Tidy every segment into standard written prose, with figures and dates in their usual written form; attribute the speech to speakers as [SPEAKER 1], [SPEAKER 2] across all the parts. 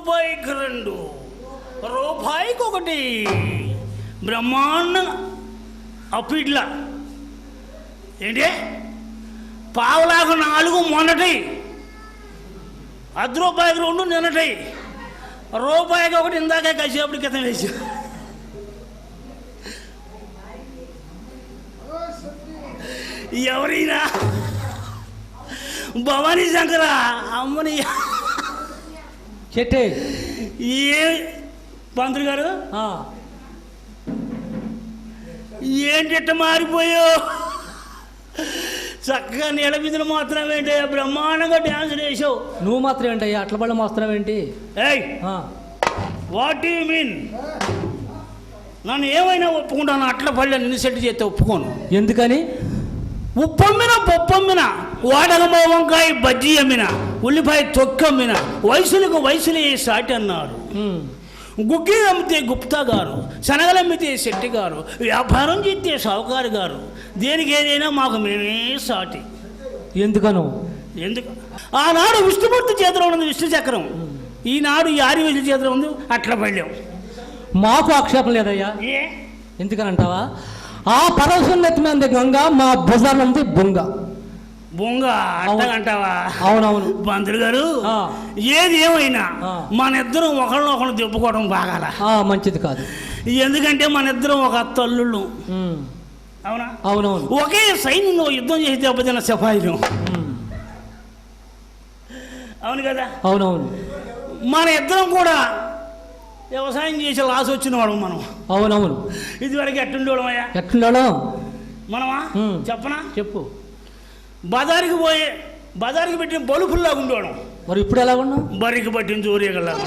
[SPEAKER 1] రూపాయికి 2, రూపాయికి 1 బ్రహ్మాండ అప్పిట్లా ఏంటి పావులాకు 4 మొన్నటి, రూపాయికి 2 నిన్నటి, రూపాయికి 1 ఇందాకే కాసేపటి క్రితం వేసి. ఎవరైనా భవానీ శంకర అమ్మని
[SPEAKER 2] చెట్టే
[SPEAKER 1] ఏ పంతులు గారు ఏంటి మారిపోయావు? చక్కగా నీళ్ళ బిందులు మాత్రం ఏంటి బ్రహ్మాండంగా డ్యాన్స్ వేసావు.
[SPEAKER 2] నువ్వు మాత్రం ఏంటయ్యా అట్ల బళ్ళ మోస్తున్నావు ఏంటి?
[SPEAKER 1] ఏయ్ వాట్ యు మీన్? నన్ను ఏమైనా ఒప్పుకుంటాను, అట్ల పళ్ళ నిన్ను సెట్ చేస్తే ఒప్పుకోను.
[SPEAKER 2] ఎందుకని?
[SPEAKER 1] ఉప్పమ్మిన పప్పమ్మిన వాడగమో వంకాయ బజ్జీ అమ్మిన ఉల్లిపాయ తొక్కమ్మిన వయసులకు వయసులే సాటి అన్నారు. గుగ్గి అమ్మితే గుప్తా గారు, శనగలు అమ్మితే శెట్టి గారు, వ్యాపారం చేస్తే షావుకారు గారు, దేనికి ఏదైనా మాకు మేమే సాటి.
[SPEAKER 2] ఎందుకను?
[SPEAKER 1] ఎందుకు? ఆనాడు విష్ణుమూర్తి చేతిలో ఉన్నది విష్ణు చక్రం, ఈనాడు ఆర్యవైశ్య చేతిలో ఉంది అట్ల పళ్ళెం.
[SPEAKER 2] మాకు ఆక్షేపం లేదయ్యా.
[SPEAKER 1] ఏ
[SPEAKER 2] ఎందుకని అంటావా? ఆ పరమశున్నతి మీద గంగ, మా భుజానంది బొంగ.
[SPEAKER 1] బొంగ అంటావా?
[SPEAKER 2] అవునవును
[SPEAKER 1] పంతులు గారు, ఏది ఏమైనా మన ఇద్దరం ఒకళ్ళనొకళ్ళు దెబ్బకోవడం బాగాల
[SPEAKER 2] మంచిది కాదు.
[SPEAKER 1] ఎందుకంటే మన ఇద్దరం ఒక తల్లుళ్ళు. అవునా?
[SPEAKER 2] అవునవును.
[SPEAKER 1] ఒకే సైన్యంలో యుద్ధం చేసి దెబ్బతిన్న సిపాయిలు. అవును కదా?
[SPEAKER 2] అవునవును.
[SPEAKER 1] మన ఇద్దరం కూడా వ్యవసాయం చేసి లాస్ వచ్చిన వాడు మనం.
[SPEAKER 2] అవునవును.
[SPEAKER 1] ఇదివరకు ఎట్టుండేవాళ్ళం అయ్యా?
[SPEAKER 2] ఎట్టుండేవాళ్ళం
[SPEAKER 1] మనమా? చెప్పనా?
[SPEAKER 2] చెప్పు.
[SPEAKER 1] బజారుకి పెట్టిన బలుపుల్లాగా ఉండేవాడు.
[SPEAKER 2] మరి ఇప్పుడు ఎలా ఉన్నావు?
[SPEAKER 1] బరికి పట్టిన జోరియగల్లాగా.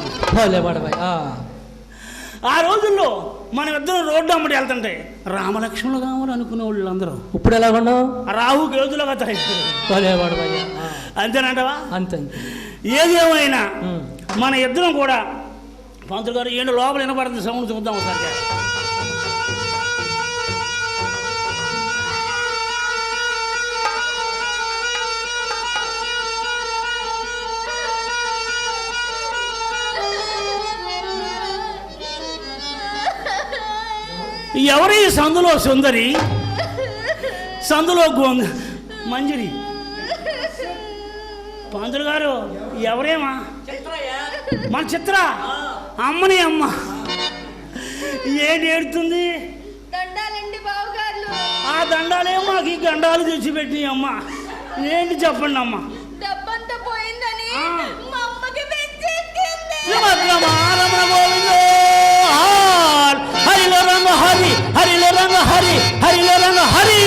[SPEAKER 1] ఆ రోజుల్లో మనం ఇద్దరం రోడ్డు అమ్మటి వెళ్తుంటే రామలక్ష్మణులు కావాలి అనుకునే వాళ్ళు అందరూ.
[SPEAKER 2] ఇప్పుడు ఎలా ఉన్నావు?
[SPEAKER 1] రాహు కేతులుగా అంతేనంటవా?
[SPEAKER 2] అంతే.
[SPEAKER 1] ఏదేమైనా మన ఇద్దరం కూడా పంతులు గారు ఏంటో లోపల వినపడుతుంది సౌండ్ చూద్దాం ఒకసారి. ఎవరి సందులో సుందరి, సందులో మంజరి. పంతులు గారు ఎవరేమా? మన చిత్ర అమ్మని అమ్మ ఏంటి ఏడుతుంది? ఆ దండాలేమో మాకు ఈ గండాలు తెచ్చిపెట్టి అమ్మ ఏంటి చెప్పండి అమ్మ. హరిలో రంగ హరి, హరిలో రంగ హరి, హరిలో రంగ హరి,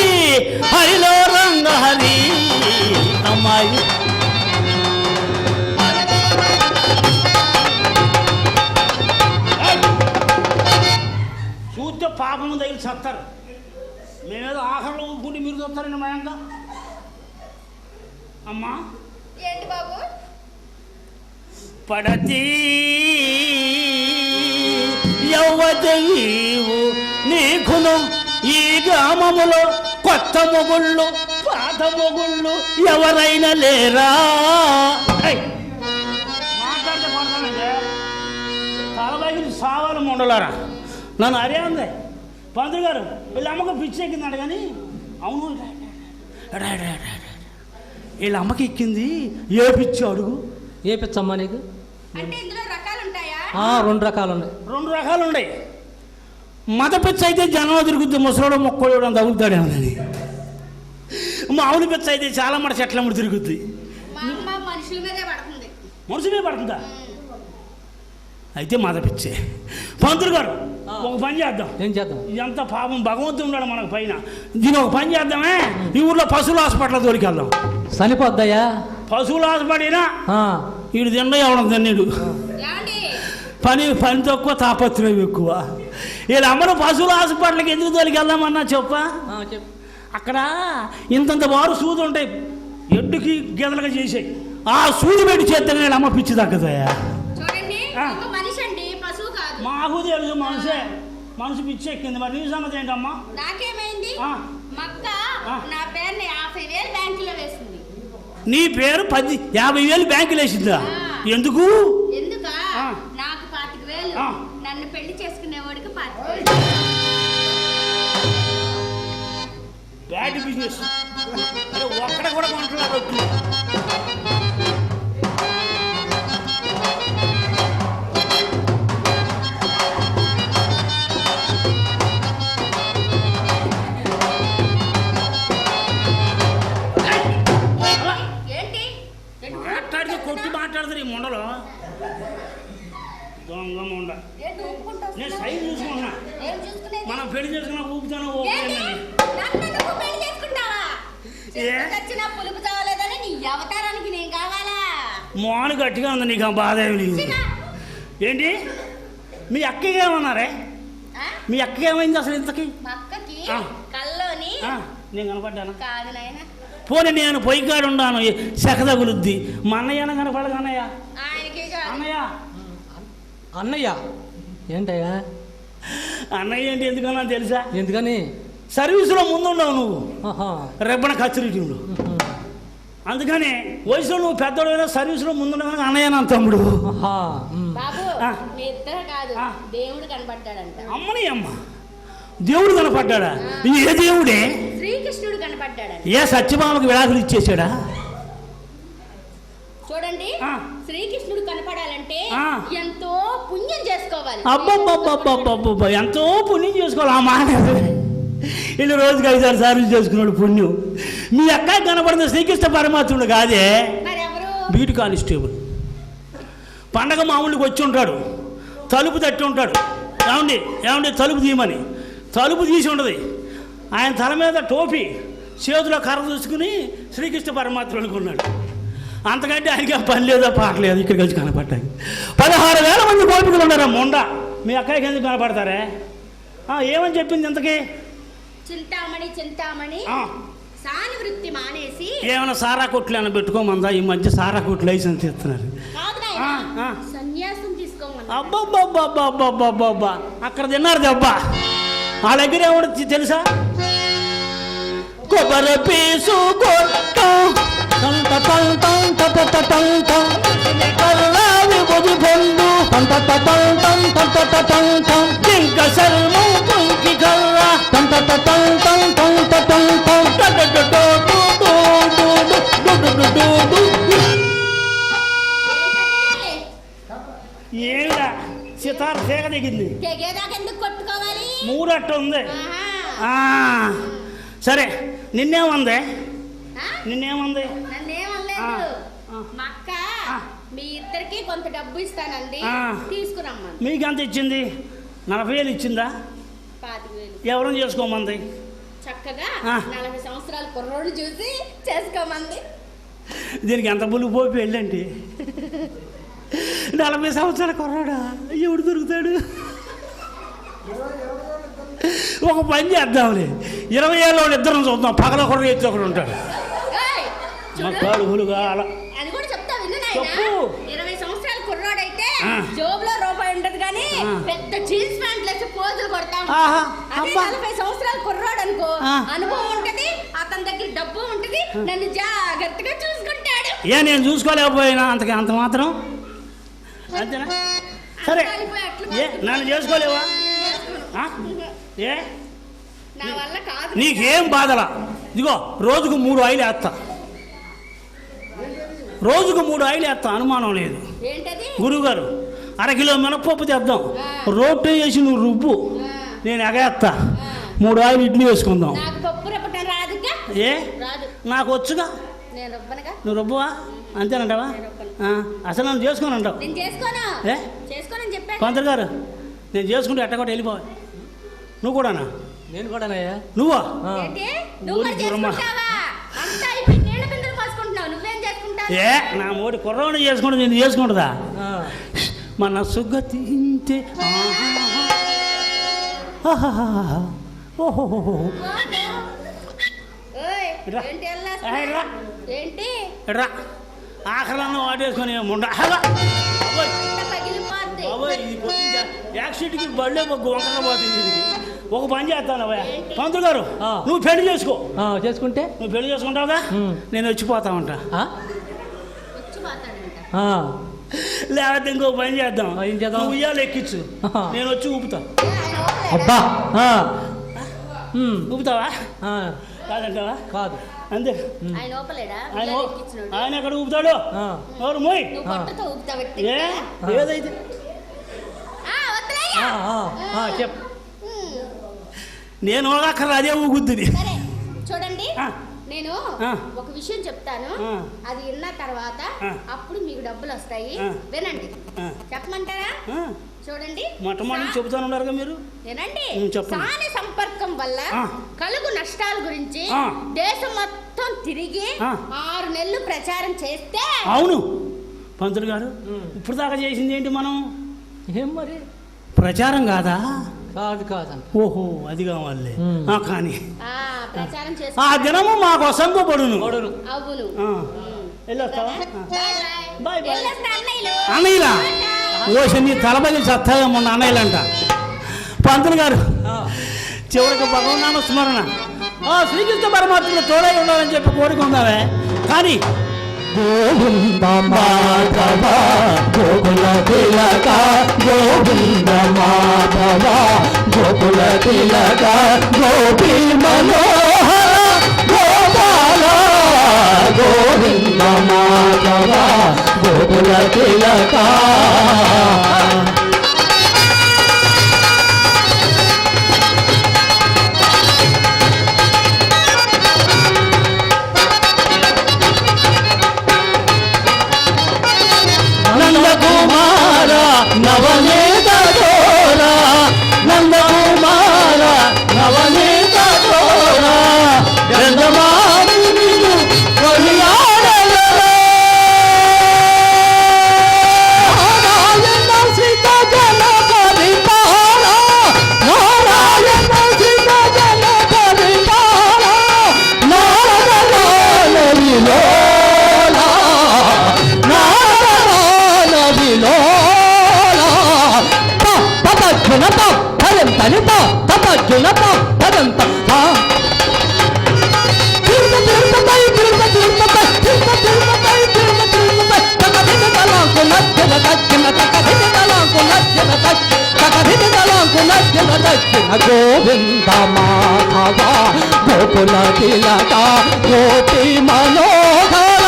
[SPEAKER 1] హరిలో రంగ హరి. అమ్మాయి చూస్తే పాపము దగ్గర చస్తారు. మేమేదో ఆఖరిలో ఊపుకుంటే మీరు చూస్తారండి మయంగా. అమ్మా
[SPEAKER 3] ఏంటి బాబు?
[SPEAKER 1] పడతీ యవ్వదీవు నీకును ఈ గ్రామములో కొత్త మొగుళ్ళు పాత మొగుళ్ళు ఎవరైనా లేరా? మాట్లాడితే పడతానంటే తలబైకి సావాలి మొండలారా. నన్ను అరే ఉంది పంతులు గారు వీళ్ళ అమ్మకి పిచ్చి ఎక్కిందంట. కానీ అవును వీళ్ళ అమ్మకి ఎక్కింది ఏ పిచ్చి అడుగు.
[SPEAKER 2] ఏ పిచ్చమ్మా నీకు?
[SPEAKER 3] అంటే ఇందులో రకాలు ఉంటాయా?
[SPEAKER 2] 2 రకాలు ఉన్నాయి.
[SPEAKER 1] 2 రకాలు ఉన్నాయి. మత పిచ్చ అయితే జనం తిరుగుద్ది, ముసలోడు మొక్కడు తగులుతాడేమోనని. మామూలు పిచ్చ అయితే చాలా మన చెట్లమ్మడి తిరుగుద్ది.
[SPEAKER 3] మనుషుల మీదే పడుతుంది.
[SPEAKER 1] మనుషులే పడుతుందా? అయితే మత పిచ్చే. పంతులు గారు ఒక పని చేద్దాం.
[SPEAKER 2] ఏం చేద్దాం?
[SPEAKER 1] ఎంత పాపం భగవంతుడు ఉన్నాడు మనకు పైన. దీని ఒక పని చేద్దామే, ఈ ఊర్లో పశువుల హాస్పిటల్ దొరికెళ్దాం.
[SPEAKER 2] చనిపోద్దయ్యా
[SPEAKER 1] పశువుల హాస్పిటల్. వీడు తిండ ఎవడం తిన్నాడు. పని తక్కువ, తాపత్రయం ఎక్కువ. వీళ్ళ అమ్మను పశువుల హాస్పిటల్కి ఎందుకు దొరికెళ్దామన్నా చెప్పా? అక్కడ ఇంతంత వారు సూదు ఉంటాయి, ఎడ్డుకి గెదలుగా చేసాయి. ఆ సూది పెట్టి చేస్తే వీళ్ళ అమ్మ పిచ్చి తగ్గదయా. మాకు తెలుసు మనిషే, మనసు పిచ్చి ఎక్కింది. మరి నీ సంగతి ఏంటమ్మా?
[SPEAKER 3] నాకేమైంది?
[SPEAKER 1] నీ పేరు 50,000 బ్యాంకులో వేసిందా? ఎందుకు?
[SPEAKER 3] నన్ను పెళ్లి చేసుకునేవాడికి పాతిక.
[SPEAKER 1] Bad business. అరే ఒక్కడ కూడా కొంటున్నారు.
[SPEAKER 3] ఏంటి
[SPEAKER 1] మాట్లాడితే కొట్టి మాట్లాడతారు ఈ ముండలో. దొంగ ముండ.
[SPEAKER 3] ఏంటి ఊపుకుంటావు?
[SPEAKER 1] నేను సైడ్ చూసుకుంటున్నా.
[SPEAKER 3] ఏం చూసుకునేది?
[SPEAKER 1] మనం పెళ్లి చేసుకున్నా ఊపుతాను
[SPEAKER 3] ఏంటి? నన్ను నువ్వు పెళ్లి చేసుకుంటావా?
[SPEAKER 1] ఏ?
[SPEAKER 3] చచ్చినా పులుపు చావలేదని నీ అవతారానికి నేను కావాలా?
[SPEAKER 1] మోను గట్టిగా ఉంది, నీకు ఆ బాధ ఏమి లేదు.
[SPEAKER 3] చిన్న.
[SPEAKER 1] ఏంటి మీ అక్కకి ఏమన్నారే?
[SPEAKER 3] ఆ?
[SPEAKER 1] మీ అక్కకి ఏమైంది అసలు ఇంతకి?
[SPEAKER 3] మా అక్కకి
[SPEAKER 1] ఆ.
[SPEAKER 3] కల్లోని
[SPEAKER 1] నేను కనపడ్డాను.
[SPEAKER 3] కాదు నాయన,
[SPEAKER 1] పోనీ నేను పొయ్యికాడు ఉన్నాను, సెక తగులుద్ది. మా అన్నయ్య కనపడదు. అన్నయ్య
[SPEAKER 3] ఆయనకి కాదు.
[SPEAKER 1] అన్నయ్య
[SPEAKER 2] అన్నయ్య ఏంటయ్యా?
[SPEAKER 1] అన్నయ్య ఏంటి ఎందుకన్నా తెలుసా?
[SPEAKER 2] ఎందుకని?
[SPEAKER 1] సర్వీసులో ముందుండవు నువ్వు,
[SPEAKER 2] ఆహా.
[SPEAKER 1] రెబ్బన కత్తిరిటీంలో. అందుకని వయసులో నువ్వు పెద్దోడైనా సర్వీసులో ముందుండగానే అన్నయ్య నా తమ్ముడు.
[SPEAKER 2] ఆహా.
[SPEAKER 3] బాబు
[SPEAKER 1] ఆ.
[SPEAKER 3] మీ ఇద్దరు కాదు,
[SPEAKER 1] ఆ.
[SPEAKER 3] దేవుడు కనపడ్డాడంట.
[SPEAKER 1] అమ్మని అమ్మ, దేవుడు కనపడ్డాడా? ఏ దేవుడే?
[SPEAKER 3] శ్రీకృష్ణుడు కనపడ్డాడంట.
[SPEAKER 1] ఏ సత్యభామకి విడాకులు ఇచ్చేసాడా?
[SPEAKER 3] చూడండి,
[SPEAKER 1] ఆ.
[SPEAKER 3] శ్రీకృష్ణుడు కనపడాలంటే
[SPEAKER 1] ఆ.
[SPEAKER 3] ఎంతో పుణ్యం చేసుకోవాలి.
[SPEAKER 1] అబ్బబ్బబ్బబ్బబ్బబ్బ, ఎంతో పుణ్యం చేసుకోవాలి. ఆ మాట వీళ్ళు రోజుకి 5-6 సార్లు చేసుకున్నాడు పుణ్యం. మీ అక్కకి కనపడిన శ్రీకృష్ణ పరమాత్ముడు కాదే,
[SPEAKER 3] మరి ఎవరు?
[SPEAKER 1] Beat constable. పండగ మామూలుకి వచ్చి ఉంటాడు, తలుపు తట్టి ఉంటాడు. ఏమండి ఏమండి తలుపు తీయమని. తలుపు తీసి ఉండదు. ఆయన తల మీద టోపీ, చేతిలో కర్ర చూసుకుని శ్రీకృష్ణ పరమాత్ముడు అనుకున్నాడు. అంతకంటే ఆయనకి ఆ పని లేదో పాట లేదు. ఇక్కడ కలిసి కనపడ్డాయి 16,000 మంది గోపికలు ఉన్నారు. మొండ మీ అక్కడికి ఎందుకు కనపడతారే? ఏమని చెప్పింది ఇంతకీ?
[SPEAKER 3] చింతామణి చింతామణి
[SPEAKER 1] ఆ.
[SPEAKER 3] సాని వృత్తి మానేసి
[SPEAKER 1] ఏమైనా సారా కొట్లు ఏమైనా పెట్టుకోమందా? ఈ మధ్య సారా కొట్లు లైసెన్స్ ఇస్తున్నారు.
[SPEAKER 3] కాదు నాయనా,
[SPEAKER 1] ఆ.
[SPEAKER 3] సన్యాసం తీసుకోమన్నా.
[SPEAKER 1] అబ్బబ్బబ్బబ్బబ్బబ్బబ్బా, అక్కడ తిన్నారు దెబ్బ. ఆ దగ్గర ఏమో తెలుసా? కొబ్బరి పీసు విభూతి పొందు ఇంకా శర్మం కుంకి కర్ర ఏమిరా సితార్ తీగ దిగింది.
[SPEAKER 3] తెగేదాకా ఎందుకు కొట్టుకోవాలి?
[SPEAKER 1] 3 అట్ట ఉంది.
[SPEAKER 3] ఆహా.
[SPEAKER 1] సరే నిన్నేమంది?
[SPEAKER 3] ఆ?
[SPEAKER 1] నిన్నేమంది?
[SPEAKER 3] నన్నేమనలేదు.
[SPEAKER 1] ఆ.
[SPEAKER 3] మా అక్క
[SPEAKER 1] ఆ.
[SPEAKER 3] మీ ఇద్దరికి కొంత డబ్బు ఇస్తానండి,
[SPEAKER 1] ఆ.
[SPEAKER 3] తీసుకురమ్మని.
[SPEAKER 1] మీకు ఎంత ఇచ్చింది? 40,000 ఇచ్చిందా?
[SPEAKER 3] 25,000
[SPEAKER 1] ఎవరిని చేసుకోమంది?
[SPEAKER 3] చక్కగా
[SPEAKER 1] ఆ.
[SPEAKER 3] 40 సంవత్సరాల కుర్రోడు చూసి చేసుకోమంది.
[SPEAKER 1] దీనికి ఎంత బులుగు పోయి వెళ్ళండి. 40 సంవత్సరాల కుర్రాడా ఎవడు దొరుకుతాడు? ఒక పని చేద్దాంలే, 20 ఏళ్ళ వాళ్ళు ఇద్దరం చూద్దాం. పగల ఒకడు ఎత్తి ఒకడు ఉంటాడు.
[SPEAKER 3] ఏయ్,
[SPEAKER 1] మా
[SPEAKER 3] చూడు.
[SPEAKER 1] కాడుగులుగా అలా
[SPEAKER 3] అది కూడా చెప్తా విను నాయనా.
[SPEAKER 1] చెప్పు.
[SPEAKER 3] 20 సంవత్సరాల కుర్రోడైతే
[SPEAKER 1] ఆ.
[SPEAKER 3] జోబులో రూపాయి ఉండదు కానీ
[SPEAKER 1] ఆ.
[SPEAKER 3] పెద్ద జీన్స్ ప్యాంట్లు వేసి పోజులు కొడతాం.
[SPEAKER 1] ఆహా,
[SPEAKER 3] అదే
[SPEAKER 1] అబ్బా.
[SPEAKER 3] 40 సంవత్సరాల కుర్రోడు అనుకో,
[SPEAKER 1] ఆ.
[SPEAKER 3] అనుభవం ఉంటది, అతని దగ్గర డబ్బు ఉంటది, నన్ను జాగ్రత్తగా చూసుకుంటాడు.
[SPEAKER 1] నేను చూసుకోలేకపోయినా అంత మాత్రం అంతేనా? సరే
[SPEAKER 3] అట్లా అట్లా
[SPEAKER 1] ఏ నన్ను చేసుకోలేవా? ఆ? ఏ
[SPEAKER 3] నా వల్ల కాదు.
[SPEAKER 1] నీకేం బాధలా? ఇదిగో రోజుకు 3 ఆయిలు వేస్తా. రోజుకు 3 ఆయిలు వేస్తా, అనుమానం లేదు.
[SPEAKER 3] ఏంటది?
[SPEAKER 1] గురువుగారు 1/2 కిలో మినపప్పు తెద్దాం,
[SPEAKER 3] ఆ.
[SPEAKER 1] రోట్లో వేసి నువ్వు రుబ్బు,
[SPEAKER 3] ఆ.
[SPEAKER 1] నేను ఎగేస్తా. 3 ఆయిలు ఇడ్లీ వేసుకుందాం.
[SPEAKER 3] నాకు పప్పు రప్పటం రాదుగా.
[SPEAKER 1] ఏ
[SPEAKER 3] రాదు.
[SPEAKER 1] నాకు వచ్చుగా,
[SPEAKER 3] నేను రబ్బనగా.
[SPEAKER 1] నువ్వు రుబ్బువా? అంతేనంటావా? అసలు నన్ను చేసుకోను అంటావు.
[SPEAKER 3] నేను చేసుకోను.
[SPEAKER 1] ఏ?
[SPEAKER 3] చేసుకోనని చెప్పా.
[SPEAKER 1] పంతులు గారు నేను చేసుకుంటే ఎట్టకొట్ట వెళ్ళిపోవాలి. నువ్వు కూడానా?
[SPEAKER 2] నేను కూడానయ్యా.
[SPEAKER 1] నువ్వా?
[SPEAKER 2] ఆ.
[SPEAKER 3] ఏంటి? నువ్వు కూడా
[SPEAKER 1] ఊరి దూరమా?
[SPEAKER 3] చేసుకుంటావా? అంతా అయిపోయి నీళ్ళ బిందెలు పోసుకుంటున్నావు. నువ్వేం చేసుకుంటావు?
[SPEAKER 1] ఏ నా మోడి కుర్రవాడు చేసుకుంటా, నేను చేసుకుంటుందా?
[SPEAKER 2] ఆ.
[SPEAKER 1] మన సుగతి ఇంతే. ఓహో
[SPEAKER 3] ఓయ్,
[SPEAKER 1] రా.
[SPEAKER 3] ఏంటి వెళ్ళేస్తా?
[SPEAKER 1] ఏయ్, రా.
[SPEAKER 3] ఏంటి?
[SPEAKER 1] ఎట్రా ఆఖరన్న వాడేసుకొని ముండ. బాబోయ్
[SPEAKER 3] అంతా పగిలిపోద్ది.
[SPEAKER 1] బాబోయ్, ఇది కొద్దిగా యాక్సిడెంట్కి బళ్ళే ఒక వంకర పోతుంది దీనికి. ఒక పని చేస్తాను భయ పంతులు గారు,
[SPEAKER 2] ఆ.
[SPEAKER 1] నువ్వు పెళ్లి చేసుకో.
[SPEAKER 2] చేసుకుంటే
[SPEAKER 1] నువ్వు పెళ్లి చేసుకుంటావుగా,
[SPEAKER 2] ఉమ్.
[SPEAKER 1] నేను వచ్చిపోతా ఉంటా.
[SPEAKER 2] ఆ?
[SPEAKER 3] వచ్చిపోతాడంట.
[SPEAKER 2] ఆ.
[SPEAKER 1] లేకపోతే ఇంకో పని చేద్దాం.
[SPEAKER 2] ఏం చేద్దాం?
[SPEAKER 1] నువ్వు ఉయ్యాలు ఎక్కించు, నేను వచ్చి ఊపుతా.
[SPEAKER 2] అబ్బా
[SPEAKER 1] ఊపుతావా? కాదంటావా?
[SPEAKER 2] కాదు
[SPEAKER 1] అంతే.
[SPEAKER 3] ఆయన ఊపలేడా?
[SPEAKER 1] ఆయన
[SPEAKER 3] ఉయ్యాల ఎక్కించినోడు.
[SPEAKER 1] ఆయన ఎక్కడ ఊపుతాడు? ఎవరు మోయ్?
[SPEAKER 3] నువ్వు పొట్టతో ఊపుతావు ఎత్తి.
[SPEAKER 1] ఏదైతే
[SPEAKER 3] వదిలేయ్యా.
[SPEAKER 2] చెప్పు.
[SPEAKER 1] నేను అక్కడ అదే ఊగుద్ది.
[SPEAKER 3] సరే చూడండి,
[SPEAKER 1] ఆ.
[SPEAKER 3] నేను
[SPEAKER 1] ఆ.
[SPEAKER 3] ఒక విషయం చెప్తాను,
[SPEAKER 1] ఆ.
[SPEAKER 3] అది విన్న తర్వాత
[SPEAKER 1] ఆ.
[SPEAKER 3] అప్పుడు మీకు డబ్బులు వస్తాయి.
[SPEAKER 1] ఆ.
[SPEAKER 3] వినండి.
[SPEAKER 1] ఆ.
[SPEAKER 3] చెప్పమంటారా? చూడండి,
[SPEAKER 1] మొట్టమొదటి చెబుతానున్నారుగా మీరు.
[SPEAKER 3] వినండి.
[SPEAKER 1] చెప్పండి.
[SPEAKER 3] సాని సంపర్కం వల్ల
[SPEAKER 1] ఆ.
[SPEAKER 3] కలుగు నష్టాల గురించి
[SPEAKER 1] ఆ.
[SPEAKER 3] దేశం మొత్తం తిరిగి
[SPEAKER 1] ఆ.
[SPEAKER 3] 6 నెలలు ప్రచారం చేస్తే.
[SPEAKER 1] అవును పంతులు గారు, ఇప్పుడు దాకా చేసింది ఏంటి మనం?
[SPEAKER 2] ఏం మరి?
[SPEAKER 1] ప్రచారం కాదా?
[SPEAKER 2] కాదండి.
[SPEAKER 1] ఓహో, అది కావాలి. కానీ
[SPEAKER 3] ప్రచారం చేసి
[SPEAKER 1] ఆ దినము మాకు సంగుపడును.
[SPEAKER 3] అవును.
[SPEAKER 1] వెళ్ళొస్తావా? Bye bye.
[SPEAKER 3] వెళ్ళొస్తా అన్నయ్యలు.
[SPEAKER 1] అన్నయ్యలా? ఓ నీ తలబడి సత్తాగా మొన్న అన్నయ్యలంట. పంతులు గారు, చివరికి భగవన్నామ స్మరణ శ్రీకృష్ణ పరమాత్మను తోడై ఉండాలని చెప్పి కోరుకుందామే. కానీ
[SPEAKER 2] గోవింద మాధవ గోకుల తిలక, గోవింద మాధవ గోకుల తిలక, గోపీ మనోహర గోపాల, గోవింద మాధవ గోకుల తిలక. నందకుమార నవనీత దోర, నందకుమార నవనీత దోర, గంధమారి నిన్ను కొనియాడెదరు. నారాయణ సీత జన పరిపాల, నారాయణ సీత జన పరిపాల, నారదరాల విలోల, నారదరాల విలోల. తపజ్జున తదంత తపజ్జున తదంత తీర్థ తీర్థపై తీర్థ తీర్థపై తీర్థ తీర్థపై తీర్థ తీర్థపై తకధిక తలాంకు నచ్చన దక్షిణ తకధిక తలాంకు నచ్చన దక్షిణ తకధిక తలాంకు నచ్చన దక్షిణ. గోవింద మాధవ గోకుల తిలక, గోపీ మనోహర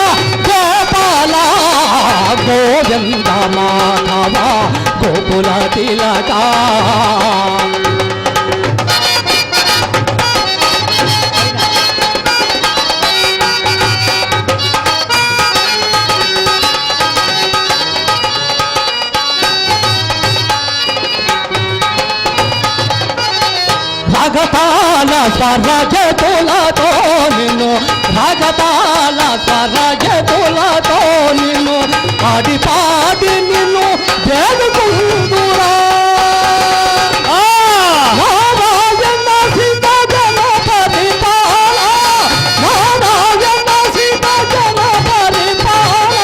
[SPEAKER 2] గోపాల, గోవింద మాధవ గోకుల తిలక. రాగతాల స్వరజతులతో నిన్ను, రాగతాల స్వరజతులతో నిన్ను పాడి పాడి నిన్ను వేడుకుందురా. నారాయణ సీత జన పరిపాల, నారాయణ సీత జన పరిపాల,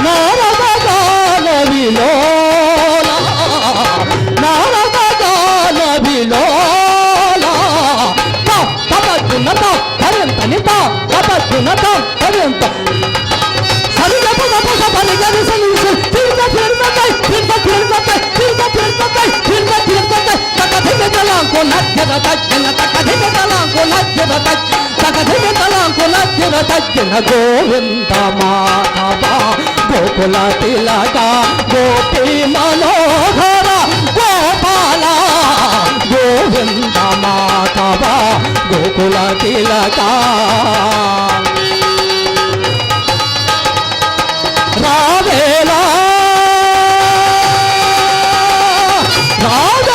[SPEAKER 2] నారదగాన విలోల, నారదగాన విలోల. తపజ్జున తరంతని తపజ్జున తరంత సరిగప గప పరిగరి సలిసి తీర్థ తీర్థపై తీర్థ తీర్థపై తీర్థ తీర్థపై తీర్థ తీర్థపై తకధిక తలాంకు నచ్చన దక్షిణ తకధిక తలాంకు నచ్చన దక్షిణ తకధిక తలాంకు నచ్చన దక్షిణ. గోవింద మాధవ గోకుల తిలక, గోపీ మనోహర గోపాల, గోవింద మాధవ గోకుల తిలక. రావేలా రావేలా